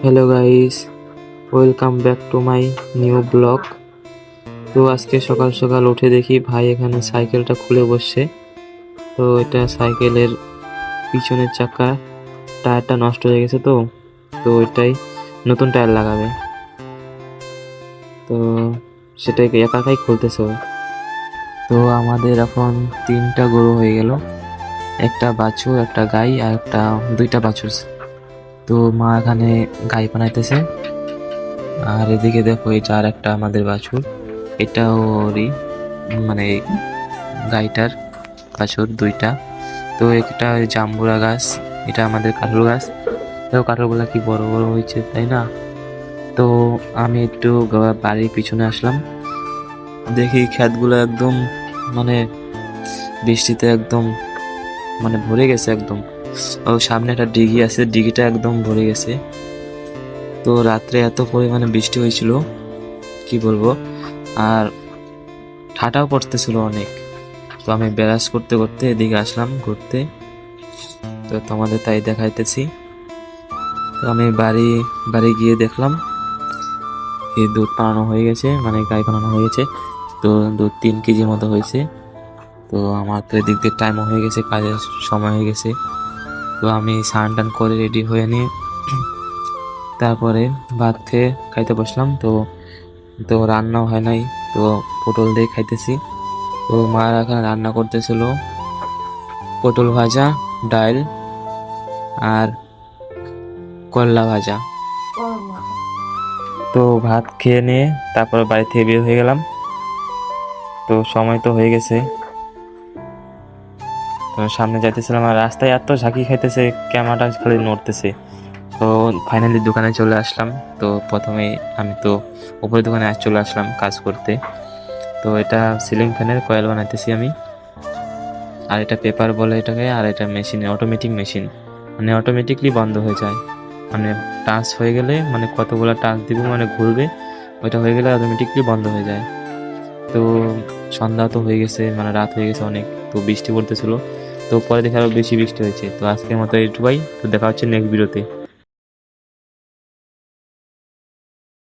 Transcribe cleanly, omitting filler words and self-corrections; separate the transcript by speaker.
Speaker 1: Hello guys, welcome back to my new blog. তো আজকে সকাল সকাল উঠে দেখি ভাই এখানে সাইকেলটা খুলে বসছে। তো এটা সাইকেলের পিছনের চাকা টায়ারটা নষ্ট হয়ে গেছে, তো তো ওইটাই নতুন টায়ার লাগাবে। তো সেটাই একা একাই খুলতেছে ও। তো আমাদের এখন 3টা গরু হয়ে গেল, একটা বাছুর, একটা গাই আর দুইটা বাছুর। তো মা এখানে গাই বানাইতেছে। আর এদিকে দেখো, এটা আর একটা আমাদের বাছুর, এটাও ওরই, মানে গাইটার বাছুর দুইটা। তো একটা ওই জাম্বুরা গাছ, এটা আমাদের কাঁঠাল গাছ। দেখো কাঁঠালগুলা কি বড় বড় হয়েছে, তাই না? তো আমি একটু বাড়ির পিছনে আসলাম, দেখি ক্ষেতগুলো একদম মানে বৃষ্টিতে একদম ভরে গেছে একদম। ও সামনে একটা ডিগি আছে, ডিগিটা একদম ভরে গেছে। তো রাত্রে এত পরিমাণে বৃষ্টি হয়েছিল, কি বলবো। আর ঠাটাও পড়তেছিল অনেক। তো আমি ব্যারাস করতে করতে এদিকে আসলাম ঘুরতে। তো তোমাদের তাই দেখাইতেছি। তো আমি বাড়ি বাড়ি গিয়ে দেখলাম এই দুধ বানানো হয়ে গেছে, মানে গাই বানানো হয়ে গেছে। তো দুধ 3 কেজি মতো হয়েছে। তো আমার তো এদিক দিয়ে টাইমও হয়ে গেছে, কাজের সময় হয়ে গেছে। তো আমি স্নান টান করে রেডি হয়ে নিয়ে তারপরে ভাত খেয়ে খাইতে বসলাম। তো তো রান্নাও হয় নাই, তো পটল দিয়ে খাইতেছি। তো মা এখানে রান্না করতেছিল পটল ভাজা, ডাল আর করলা ভাজা। তো ভাত খেয়ে নিয়ে তারপর বাড়ি থেকে বের হয়ে গেলাম। তো সময় তো হয়ে গেছে, তো সামনে যাইতেছিলাম আর রাস্তায় এত ঝাঁকি খাইতেছে, ক্যামেরাটা খালি নড়তেছে। তো ফাইনালি দোকানে চলে আসলাম। তো প্রথমে আমি তো উপরে দোকানে চলে আসলাম কাজ করতে। তো এটা সিলিং ফ্যানের কয়েল বানাইতেছি আমি। আর এটা পেপার বলে এটাকে। আর এটা মেশিন, অটোমেটিক মেশিন, মানে অটোমেটিকলি বন্ধ হয়ে যায়। মানে টাচ হয়ে গেলে, মানে কতগুলো টাচ দিব, মানে ঘুরবে, ওইটা হয়ে গেলে অটোমেটিকলি বন্ধ হয়ে যায়। তো সন্ধ্যা তো হয়ে গেছে, মানে রাত হয়ে গেছে অনেক। তো বৃষ্টি পড়তেছিল, তো পরে দেখে আরো বেশি বৃষ্টি হয়েছে। তো আজকের মতো এইটুকুই। তো দেখা হচ্ছে নেক্সট ভিডিওতে।